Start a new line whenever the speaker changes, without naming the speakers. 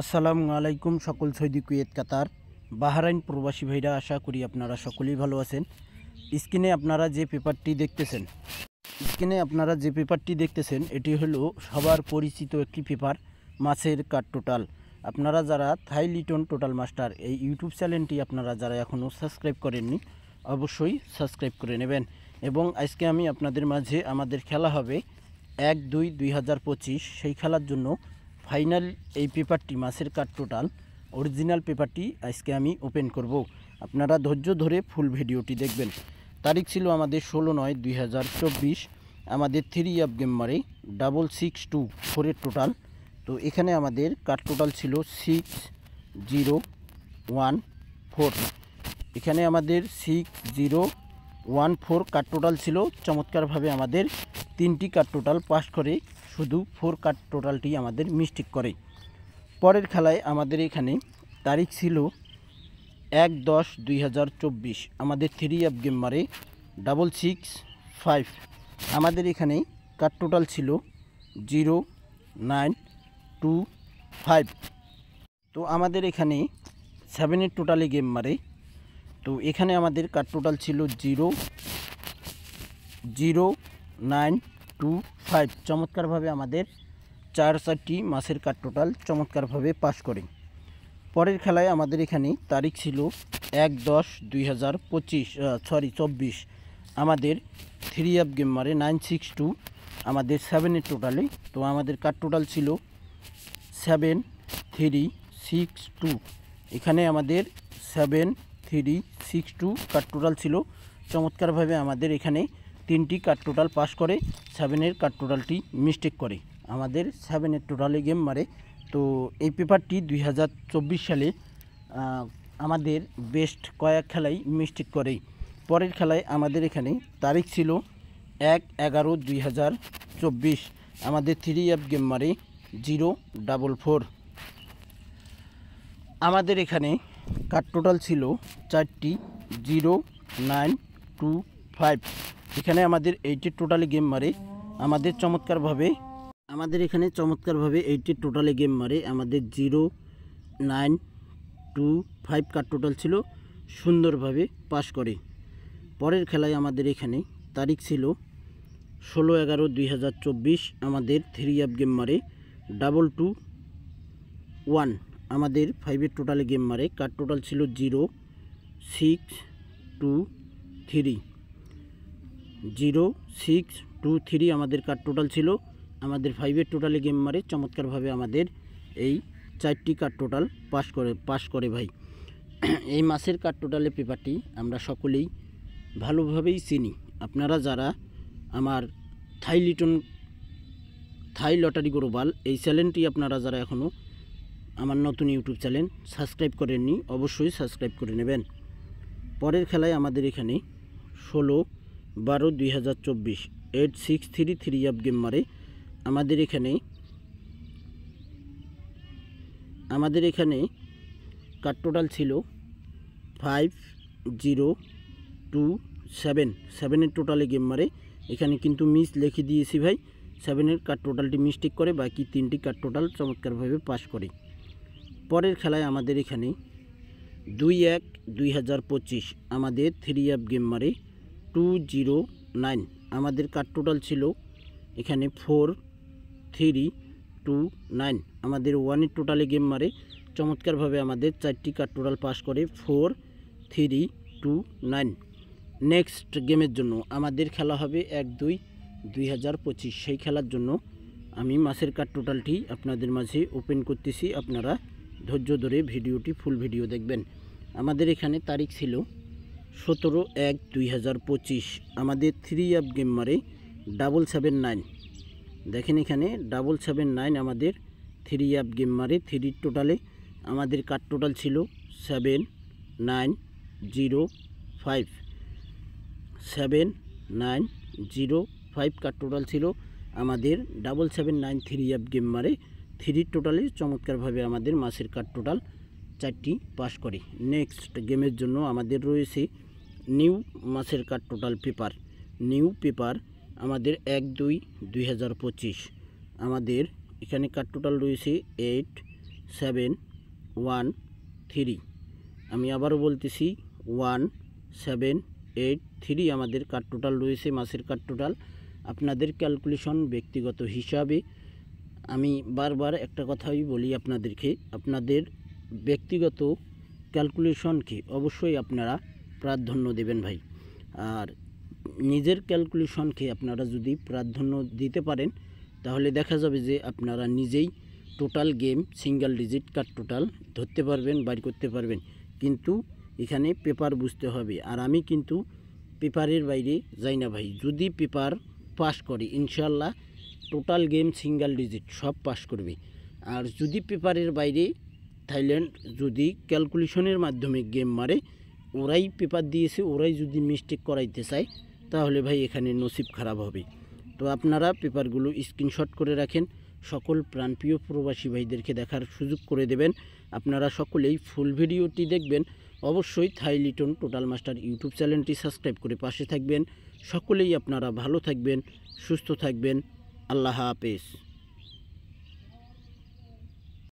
আসসালামু আলাইকুম সকল সৌদি কুয়েত কাতার বাহরাইন প্রবাসী ভাইরা, আশা করি আপনারা সকলেই ভালো আছেন। স্ক্রিনে আপনারা যে পেপারটি দেখতেছেন এটি হলো সবার পরিচিত একটি পেপার, মাছের কাঠ টোটাল। আপনারা যারা থাই লিটন টোটাল মাস্টার এই ইউটিউব চ্যানেলটি আপনারা যারা এখনও সাবস্ক্রাইব করেননি অবশ্যই সাবস্ক্রাইব করে নেবেন। এবং আজকে আমি আপনাদের মাঝে আমাদের খেলা হবে 1-2-2025, সেই খেলার জন্য ফাইনাল এই পেপারটি মাছের কাঠ টোটাল অরিজিনাল পেপারটি আজকে আমি ওপেন করব। আপনারা ধৈর্য ধরে ফুল ভিডিওটি দেখবেন। তারিখ ছিল আমাদের 16/9/2024। আমাদের 3 অফ গেম মারে 6624 টোটাল। তো এখানে আমাদের কাঠ টোটাল ছিল 6014। এখানে আমাদের 6014 কাঠ টোটাল ছিল। চমৎকারভাবে আমাদের 3টি কাঠ টোটাল পাস করে শুধু 4 কাঠ টোটালটি আমাদের মিস্টেক করে। পরের খেলায় আমাদের এখানে তারিখ ছিল 1-10-2024। আমাদের 3 অফ গেম মারে 665। আমাদের এখানে কাঠ টোটাল ছিল 0925। তো আমাদের এখানে 7 টোটালে গেম মারে। তো এখানে আমাদের কাঠ টোটাল ছিল 00925। চমৎকারভাবে আমাদের 4টি মাছের কাঠ টোটাল চমৎকারভাবে পাস করে। পরের খেলায় আমাদের এখানে তারিখ ছিল 1-10-2024। আমাদের 3 অফ গেম মারে 962। আমাদের 7 টোটালে। তো আমাদের কাঠ টোটাল ছিল 7362। এখানে আমাদের 7362 কাঠ টোটাল ছিল। চমৎকারভাবে আমাদের এখানে 3টি কাঠ টোটাল পাস করে 7 কাঠ টোটালটি মিস্টেক করে আমাদের 7 টোটালে গেম মারে। তো এই পেপারটি 2024 সালে আমাদের বেস্ট কয়েক খেলায় মিস্টেক করে। পরের খেলায় আমাদের এখানে তারিখ ছিল 1-11-2024। আমাদের 3 অফ গেম মারে 044। আমাদের এখানে কাঠ টোটাল ছিল 4টি 0925। এখানে আমাদের 8 টোটালে গেম মারে। আমাদের চমৎকারভাবে 8 টোটালে গেম মারে। আমাদের 0925 কাঠ টোটাল ছিল, সুন্দরভাবে পাস করে। পরের খেলায় আমাদের এখানে তারিখ ছিল 16-11-2024। আমাদের 3 অফ গেম মারে 221। আমাদের 5 টোটালে গেম মারে। কাঠ টোটাল ছিল 0623। আমাদের কাঠ টোটাল ছিল। আমাদের 5 টোটালে গেম মারে। চমৎকারভাবে আমাদের এই 4টি কাঠ টোটাল পাস করে ভাই। এই মাছের কাঠ টোটালের পেপারটি আমরা সকলেই ভালোভাবেই চিনি। আপনারা যারা আমার থাই লটারি গ্লোবাল এই চ্যানেলটি আপনারা যারা এখনও আমার নতুন ইউটিউব চ্যানেল সাবস্ক্রাইব করেননি অবশ্যই সাবস্ক্রাইব করে নেবেন। পরের খেলায় আমাদের এখানে 16-12-2024 8633 অফ গেম মারে। আমাদের এখানে কাঠ টোটাল ছিল 5027। 7 টোটালে গেম মারে। এখানে কিন্তু মিস লিখে দিয়েছি ভাই। 7 কাঠ টোটালটি মিস্টেক করে, বাকি 3টি কাঠ টোটাল চমৎকারভাবে পাস করে। পরের খেলায় আমাদের এখানে 2-1-2025। আমাদের 3 অফ গেম মারে 209। আমাদের কাঠ টোটাল ছিল এখানে 4329। আমাদের 1 টোটালে গেম মারে। চমৎকারভাবে আমাদের 4টি কাঠ টোটাল পাস করে 4329। নেক্সট গেমের জন্য আমাদের খেলা হবে 1-2-2025। সেই খেলার জন্য আমি মাছের কাঠ টোটালটি আপনাদের মাঝে ওপেন করতেছি। আপনারা ধৈর্য ধরে ভিডিওটি ফুল ভিডিও দেখবেন। আমাদের এখানে তারিখ ছিল 17-1-2025। আমাদের 3 অফ গেম মারে 779। দেখেন এখানে 779 আমাদের 3 অফ গেম মারে। 3 টোটালে আমাদের কাঠ টোটাল ছিল 7905। 7905 কাঠ টোটাল ছিল। আমাদের 779 3 অফ গেম মারে। 3 টোটালে চমৎকারভাবে আমাদের মাছের কাঠ টোটাল 4টি পাস করে। নেক্সট গেমের জন্য আমাদের রয়েছে নিউ মাছের কাঠ টোটাল পেপার। নিউ পেপার আমাদের 1-2-2025। আমাদের এখানে কাঠ টোটাল রয়েছে 1783। আমি আবারও বলতেছি 1783 আমাদের কার্ড টোটাল রয়েছে, মাছের কার্ড টোটাল। আপনাদের ক্যালকুলেশন ব্যক্তিগত হিসাবে আমি বারবার একটা কথাই বলি আপনাদেরকে, আপনাদের ব্যক্তিগত ক্যালকুলেশনকে অবশ্যই আপনারা প্রাধান্য দেবেন ভাই। আর নিজের ক্যালকুলেশনকে আপনারা যদি প্রাধান্য দিতে পারেন তাহলে দেখা যাবে যে আপনারা নিজেই total game single digit card total ধরতে পারবেন, বাইর করতে পারবেন। কিন্তু এখানে পেপার বুঝতে হবে, আর আমি কিন্তু পেপারের বাইরে যাই না ভাই। যদি পেপার পাস করে ইনশাল্লাহ টোটাল গেম সিঙ্গেল ডিজিট সব পাস করবে। আর যদি পেপারের বাইরে থাইল্যান্ড যদি ক্যালকুলেশনের মাধ্যমে গেম মারে, ওরাই পেপার দিয়েছে, ওরাই যদি মিস্টেক করাইতে চায় তাহলে ভাই এখানে নসিব খারাপ হবে। তো আপনারা পেপারগুলো স্ক্রিনশট করে রাখেন, সকল প্রাণপ্রিয় প্রবাসী ভাইদেরকে দেখার সুযোগ করে দেবেন। আপনারা সকলেই ফুল ভিডিওটি দেখবেন। অবশ্যই থাই লিটন টোটাল মাস্টার ইউটিউব চ্যানেলটি সাবস্ক্রাইব করে পাশে থাকবেন। সকলেই আপনারা ভালো থাকবেন, সুস্থ থাকবেন। আল্লাহ হাফেজ।